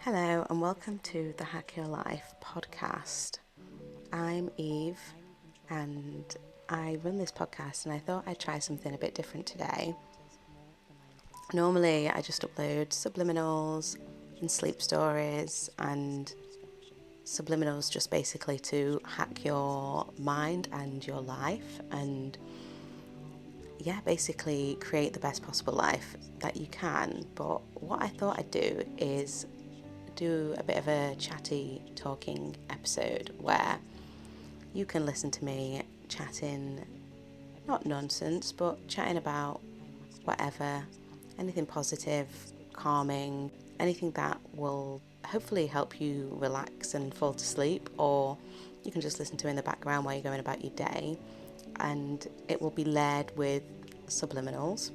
Hello and welcome to the Hack Your Life podcast. I'm Eve and I run this podcast and I thought I'd try something a bit different today. Normally I just upload subliminals and sleep stories, and subliminals just basically to hack your mind and your life and basically create the best possible life that you can. But what I thought I'd do is do a bit of a chatty talking episode where you can listen to me chatting, not nonsense, but chatting about whatever, anything positive, calming, anything that will hopefully help you relax and fall to sleep, or you can just listen to it in the background while you're going about your day, and it will be layered with subliminals.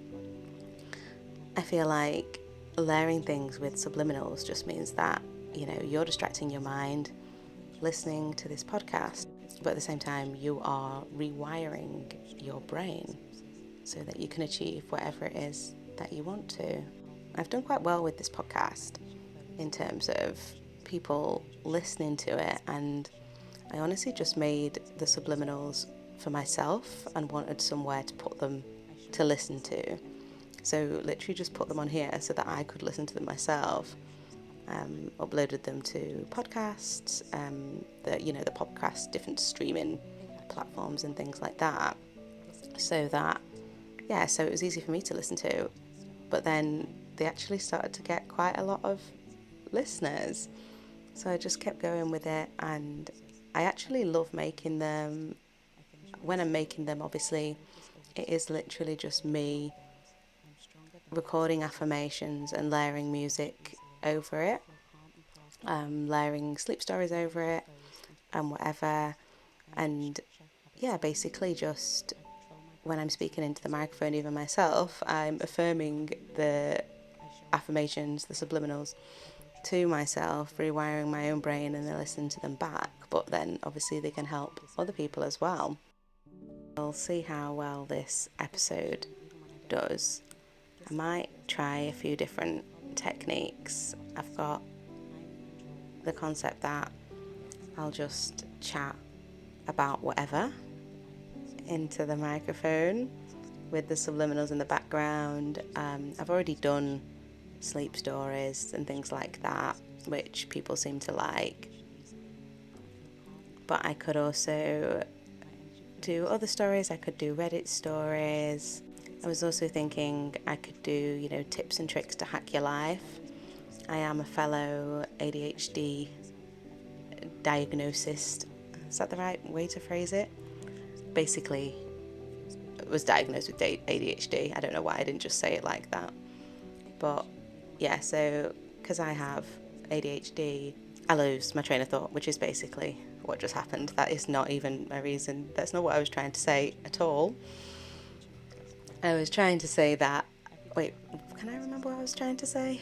I feel like layering things with subliminals just means that, you're distracting your mind listening to this podcast, but at the same time you are rewiring your brain so that you can achieve whatever it is that you want to. I've done quite well with this podcast in terms of people listening to it, and I honestly just made the subliminals for myself and wanted somewhere to put them to listen to. So literally just put them on here so that I could listen to them myself. Uploaded them to podcasts, the podcast, different streaming platforms and things like that. So it was easy for me to listen to. But then they actually started to get quite a lot of listeners. So I just kept going with it, and I actually love making them. When I'm making them, obviously, it is literally just me recording affirmations and layering music over it, layering sleep stories over it and whatever. And basically just when I'm speaking into the microphone, even myself, I'm affirming the affirmations, the subliminals, to myself, rewiring my own brain, and then listening to them back. But then obviously they can help other people as well. We'll see how well this episode does. I might try a few different techniques. I've got the concept that I'll just chat about whatever into the microphone with the subliminals in the background. I've already done sleep stories and things like that, which people seem to like. But I could also do other stories. I could do Reddit stories. I was also thinking I could do, tips and tricks to hack your life. I am a fellow ADHD diagnosist. Is that the right way to phrase it? Basically, I was diagnosed with ADHD. I don't know why I didn't just say it like that. But so because I have ADHD, I lose my train of thought, which is basically what just happened. That is not even a reason. That's not what I was trying to say at all. I was trying to say that. Wait, can I remember what I was trying to say?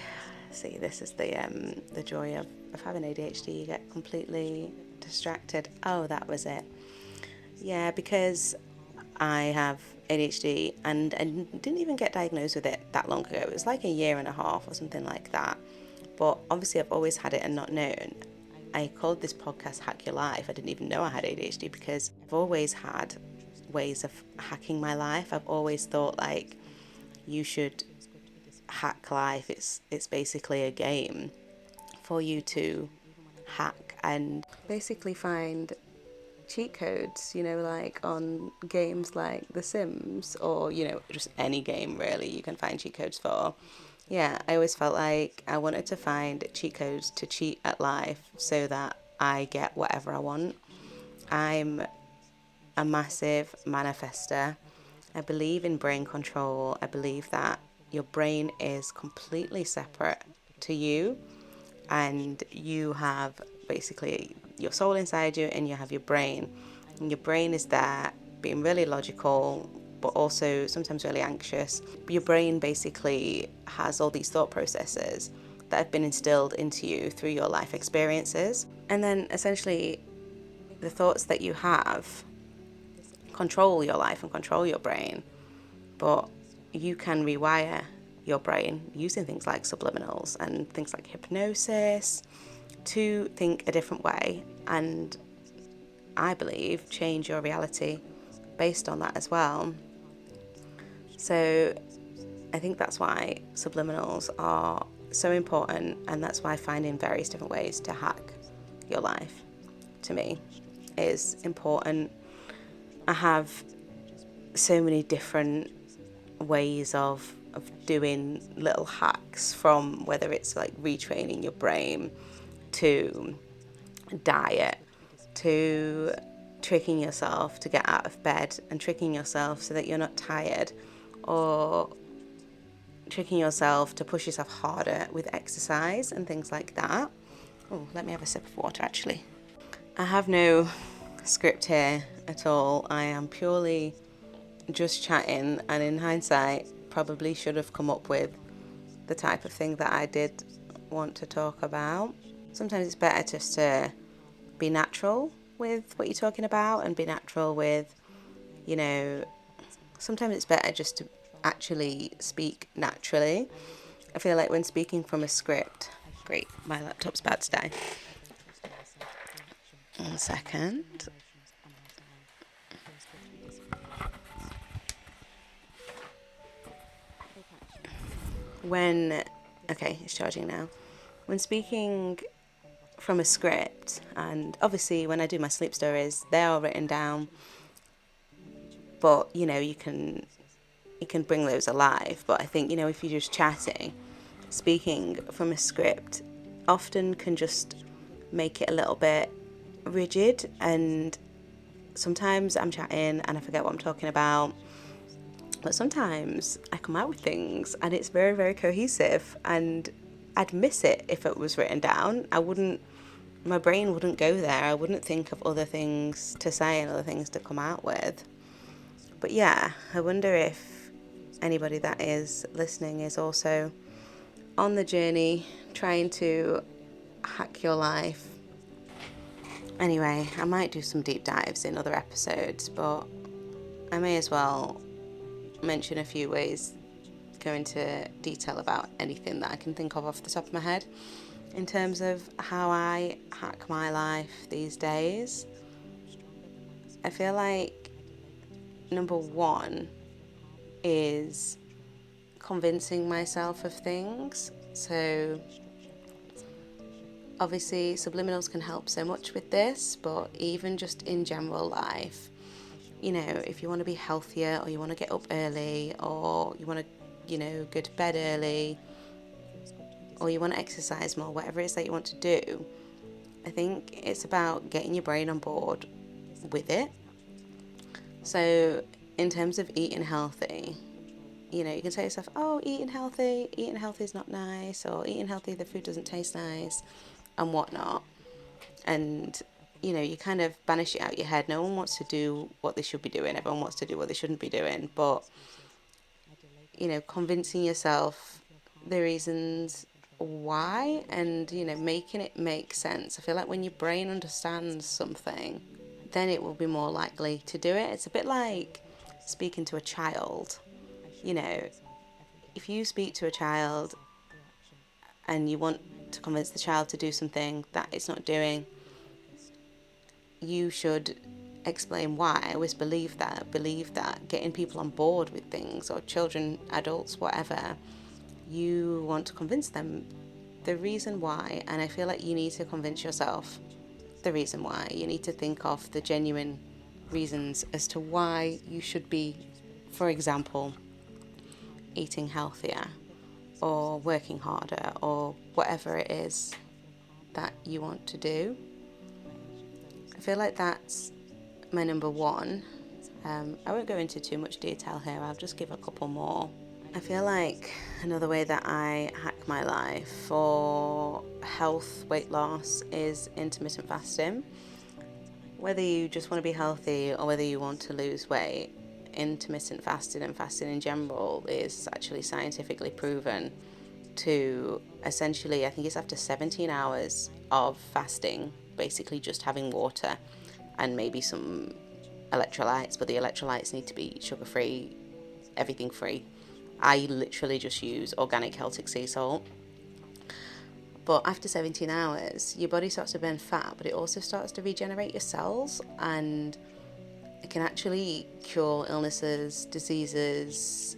See, this is the joy of having ADHD. You get completely distracted. Oh, that was it. Yeah, because I have ADHD and didn't even get diagnosed with it that long ago. It was like a year and a half or something like that. But obviously I've always had it and not known. I called this podcast Hack Your Life. I didn't even know I had ADHD because I've always had ways of hacking my life. I've always thought like you should hack life. It's basically a game for you to hack and basically find cheat codes, like on games like The Sims, or just any game really you can find cheat codes for. I always felt like I wanted to find cheat codes to cheat at life so that I get whatever I want. I'm a massive manifester. I believe in brain control. I believe that your brain is completely separate to you, and you have basically your soul inside you and you have your brain. And your brain is there being really logical, but also sometimes really anxious. Your brain basically has all these thought processes that have been instilled into you through your life experiences. And then essentially the thoughts that you have control your life and control your brain, but you can rewire your brain using things like subliminals and things like hypnosis to think a different way, and I believe change your reality based on that as well. So I think that's why subliminals are so important, and that's why finding various different ways to hack your life, to me, is important. I have so many different ways of doing little hacks, from whether it's like retraining your brain to diet to tricking yourself to get out of bed and tricking yourself so that you're not tired, or tricking yourself to push yourself harder with exercise and things like that. Oh, let me have a sip of water actually. I have no script here at all. I am purely just chatting, and in hindsight probably should have come up with the type of thing that I did want to talk about. Sometimes it's better just to be natural with what you're talking about and be natural with, you know, sometimes it's better just to actually speak naturally. I feel like when speaking from a script, great, my laptop's about to die. 1 second. Okay, it's charging now. When speaking from a script, and obviously when I do my sleep stories, they're all written down, but you know, you can bring those alive. But I think, you know, if you're just chatting, speaking from a script often can just make it a little bit rigid, and sometimes I'm chatting and I forget what I'm talking about, but sometimes I come out with things and it's very, very cohesive, and I'd miss it if it was written down. My brain wouldn't go there. I wouldn't think of other things to say and other things to come out with. But yeah, I wonder if anybody that is listening is also on the journey trying to hack your life. Anyway, I might do some deep dives in other episodes, but I may as well mention a few ways, go into detail about anything that I can think of off the top of my head in terms of how I hack my life these days. I feel like number one is convincing myself of things. So obviously subliminals can help so much with this, but even just in general life, you know, if you want to be healthier, or you want to get up early, or you want to, you know, go to bed early, or you want to exercise more, whatever it is that you want to do, I think it's about getting your brain on board with it. So in terms of eating healthy, you know, you can tell yourself, oh, eating healthy is not nice, or eating healthy, the food doesn't taste nice and whatnot. And, you know, you kind of banish it out your head. No one wants to do what they should be doing. Everyone wants to do what they shouldn't be doing. But, you know, convincing yourself the reasons why, and, you know, making it make sense. I feel like when your brain understands something, then it will be more likely to do it. It's a bit like speaking to a child. You know, if you speak to a child and you want to convince the child to do something that it's not doing, you should explain why. I always believe that getting people on board with things, or children, adults, whatever, you want to convince them the reason why. And I feel like you need to convince yourself the reason why. You need to think of the genuine reasons as to why you should be, for example, eating healthier or working harder or whatever it is that you want to do. I feel like that's my number one. I won't go into too much detail here. I'll just give a couple more. I feel like another way that I hack my life for health, weight loss, is intermittent fasting. Whether you just want to be healthy or whether you want to lose weight, intermittent fasting and fasting in general is actually scientifically proven to essentially, I think it's after 17 hours of fasting, basically just having water and maybe some electrolytes, but the electrolytes need to be sugar-free, everything free, I literally just use organic Celtic sea salt. But after 17 hours, your body starts to burn fat, but it also starts to regenerate your cells, and it can actually cure illnesses, diseases,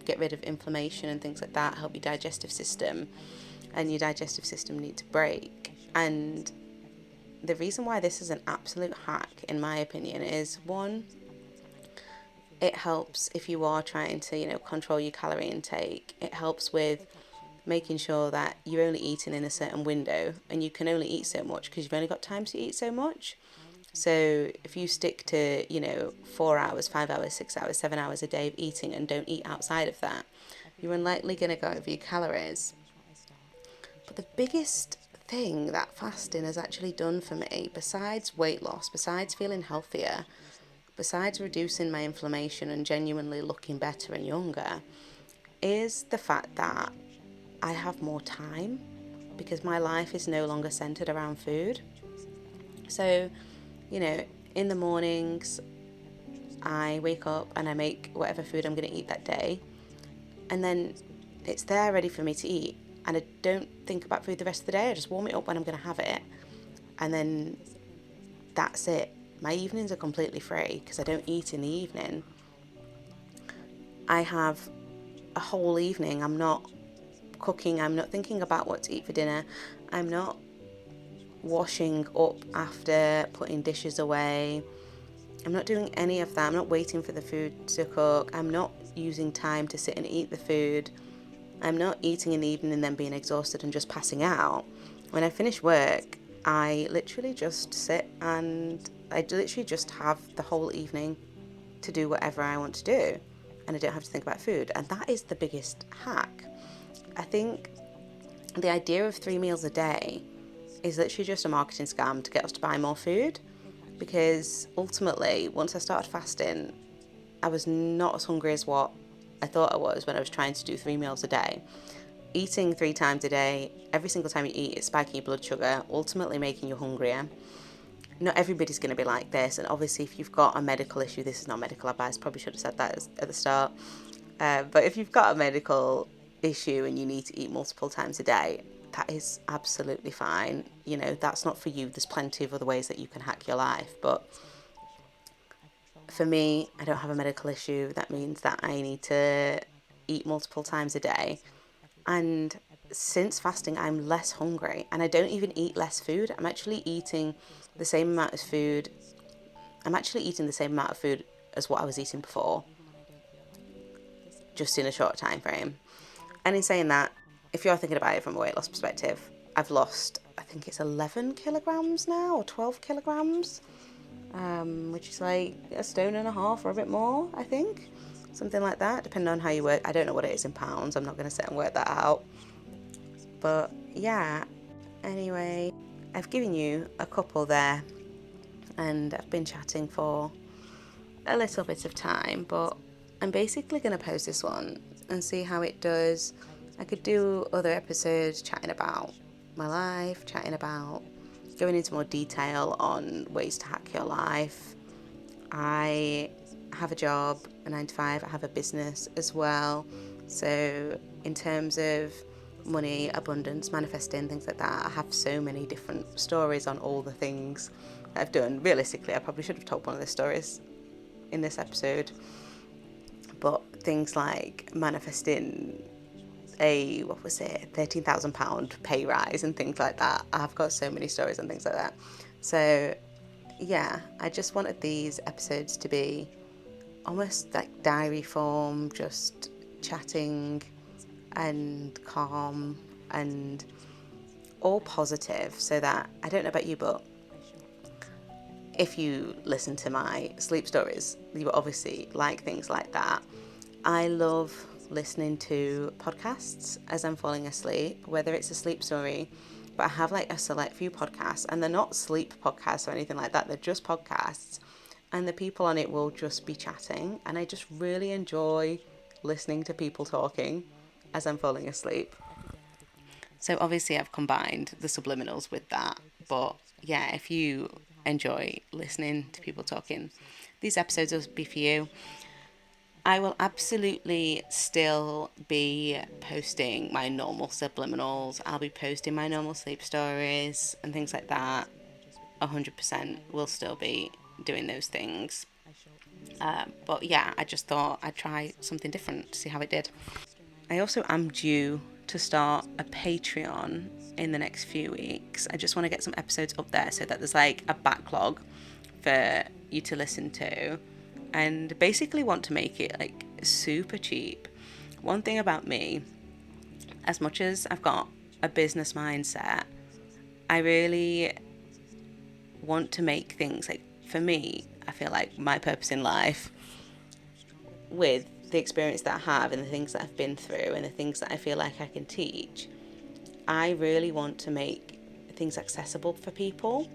get rid of inflammation and things like that, help your digestive system. And your digestive system needs a break. And the reason why this is an absolute hack, in my opinion, is one, it helps if you are trying to, control your calorie intake. It helps with making sure that you're only eating in a certain window, and you can only eat so much because you've only got time to eat so much. So if you stick to, 4 hours, 5 hours, 6 hours, 7 hours a day of eating and don't eat outside of that, you're unlikely going to go over your calories. But the biggest thing that fasting has actually done for me, besides weight loss, besides feeling healthier, besides reducing my inflammation and genuinely looking better and younger, is the fact that I have more time, because my life is no longer centered around food. So, in the mornings, I wake up and I make whatever food I'm going to eat that day, and then it's there ready for me to eat. And I don't think about food the rest of the day. I just warm it up when I'm going to have it. And then that's it. My evenings are completely free because I don't eat in the evening. I have a whole evening. I'm not cooking. I'm not thinking about what to eat for dinner. I'm not washing up after putting dishes away. I'm not doing any of that. I'm not waiting for the food to cook. I'm not using time to sit and eat the food. I'm not eating in the evening and then being exhausted and just passing out. When I finish work, I literally just sit and I literally just have the whole evening to do whatever I want to do. And I don't have to think about food. And that is the biggest hack. I think the idea of 3 meals a day is literally just a marketing scam to get us to buy more food. Because ultimately, once I started fasting, I was not as hungry as what I thought I was when I was trying to do 3 meals a day. Eating 3 times a day, every single time you eat, it's spiking your blood sugar, ultimately making you hungrier. Not everybody's going to be like this, and obviously if you've got a medical issue, this is not medical advice, probably should have said that at the start, but if you've got a medical issue and you need to eat multiple times a day, that is absolutely fine. That's not for you. There's plenty of other ways that you can hack your life, but for me, I don't have a medical issue. That means that I need to eat multiple times a day. And since fasting, I'm less hungry, and I don't even eat less food. I'm actually eating the same amount of food. I'm actually eating the same amount of food as what I was eating before, just in a short time frame. And in saying that, if you're thinking about it from a weight loss perspective, I've lost, I think it's 11 kilograms now, or 12 kilograms. Which is like a stone and a half or a bit more, I think. Something like that, depending on how you work. I don't know what it is in pounds. I'm not going to sit and work that out. But yeah, anyway, I've given you a couple there. And I've been chatting for a little bit of time. But I'm basically going to post this one and see how it does. I could do other episodes chatting about my life, chatting about going into more detail on ways to hack your life. I have a job, a 9 to 5. I have a business as well. So in terms of money, abundance, manifesting, things like that, I have so many different stories on all the things that I've done. Realistically, I probably should have told one of the stories in this episode. But things like manifesting a £13,000 pay rise and things like that. I've got so many stories and things like that. So yeah, I just wanted these episodes to be almost like diary form, just chatting and calm and all positive, so that, I don't know about you, but if you listen to my sleep stories, you will obviously like things like that. I love listening to podcasts as I'm falling asleep, whether it's a sleep story, but I have like a select few podcasts, and they're not sleep podcasts or anything like that, they're just podcasts, and the people on it will just be chatting, and I just really enjoy listening to people talking as I'm falling asleep. So obviously I've combined the subliminals with that, but yeah, if you enjoy listening to people talking, these episodes will be for you. I will absolutely still be posting my normal subliminals. I'll be posting my normal sleep stories and things like that. 100% will still be doing those things. But yeah, I just thought I'd try something different to see how it did. I also am due to start a Patreon in the next few weeks. I just want to get some episodes up there so that there's like a backlog for you to listen to, and basically want to make it like super cheap. One thing about me, as much as I've got a business mindset, I really want to make things like, for me, I feel like my purpose in life, with the experience that I have and the things that I've been through and the things that I feel like I can teach, I really want to make things accessible for people.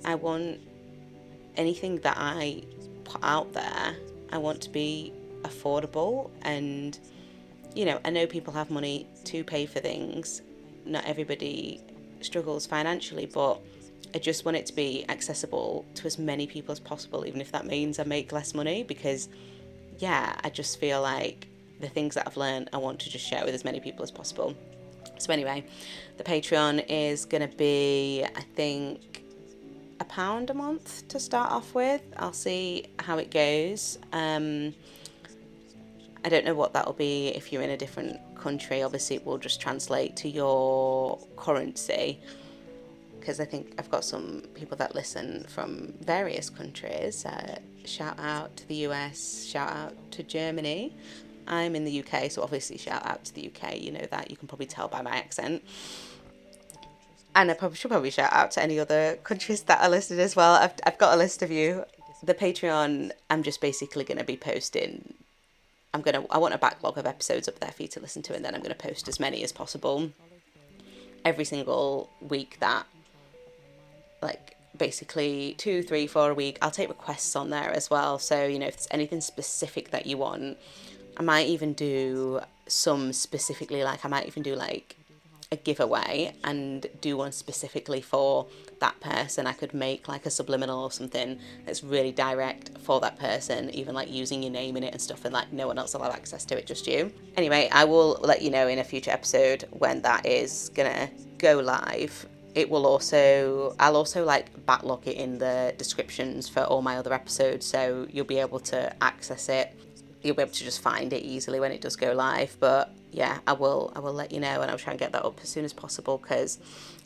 I want anything that I put out there, I want to be affordable. And, you know, I know people have money to pay for things. Not everybody struggles financially, but I just want it to be accessible to as many people as possible, even if that means I make less money, because yeah, I just feel like the things that I've learned, I want to just share with as many people as possible. So anyway, the Patreon is going to be, I think, £1 a month to start off with. I'll see how it goes. I don't know what that'll be if you're in a different country. Obviously, it will just translate to your currency, because I think I've got some people that listen from various countries. Shout out to the US, shout out to Germany. I'm in the UK, so obviously shout out to the UK. You know that, you can probably tell by my accent. And I should probably shout out to any other countries that are listed as well. I've got a list of you. The Patreon, I'm just basically going to be posting. I want a backlog of episodes up there for you to listen to, and then I'm going to post as many as possible every single week. That, like, basically 2, 3, 4 a week. I'll take requests on there as well. So, you know, if there's anything specific that you want, I might even do some specifically, like I might even do like a giveaway and do one specifically for that person. I could make like a subliminal or something that's really direct for that person, even like using your name in it and stuff, and like no one else will have access to it, just you. Anyway, I will let you know in a future episode when that is gonna go live. I'll also like backlog it in the descriptions for all my other episodes, so you'll be able to access it. You'll be able to just find it easily when it does go live. But yeah, I will let you know, and I'll try and get that up as soon as possible, because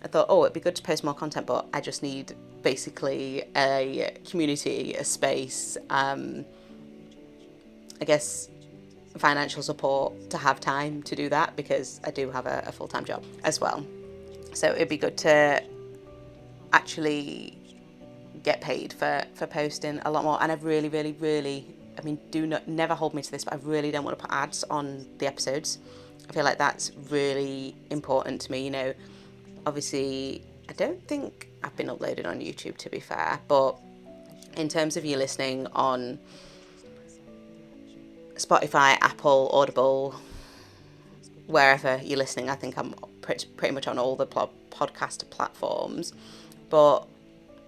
I thought, it'd be good to post more content, but I just need basically a community, a space, I guess financial support to have time to do that, because I do have a full-time job as well. So it'd be good to actually get paid for posting a lot more. And I really, really, really, I mean, never hold me to this, but I really don't want to put ads on the episodes. I feel like that's really important to me. You know, obviously, I don't think I've been uploaded on YouTube, to be fair, but in terms of you listening on Spotify, Apple, Audible, wherever you're listening, I think I'm pretty much on all the podcast platforms. But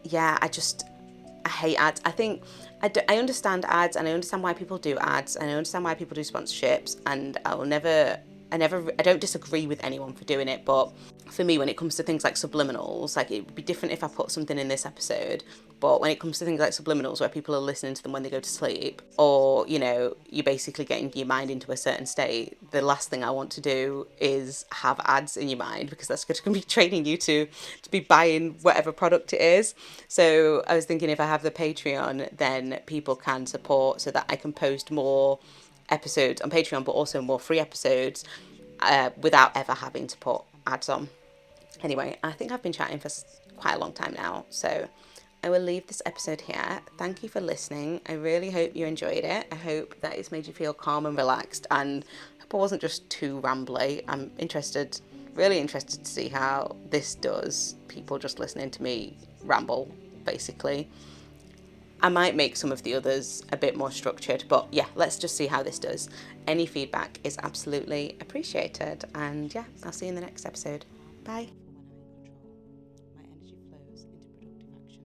yeah, I hate ads. I think I understand ads, and I understand why people do ads, and I understand why people do sponsorships, and I don't disagree with anyone for doing it. But for me, when it comes to things like subliminals, like, it would be different if I put something in this episode, but when it comes to things like subliminals, where people are listening to them when they go to sleep, or, you know, you're basically getting your mind into a certain state, the last thing I want to do is have ads in your mind, because that's going to be training you to be buying whatever product it is. So I was thinking, if I have the Patreon, then people can support, so that I can post more episodes on Patreon, but also more free episodes, without ever having to put ads on. Anyway, I think I've been chatting for quite a long time now, so I will leave this episode here. Thank you for listening. I really hope you enjoyed it. I hope that it's made you feel calm and relaxed, and I hope I wasn't just too rambly. I'm really interested to see how this does. People just listening to me ramble, basically. I might make some of the others a bit more structured, but yeah, let's just see how this does. Any feedback is absolutely appreciated, and yeah, I'll see you in the next episode. Bye.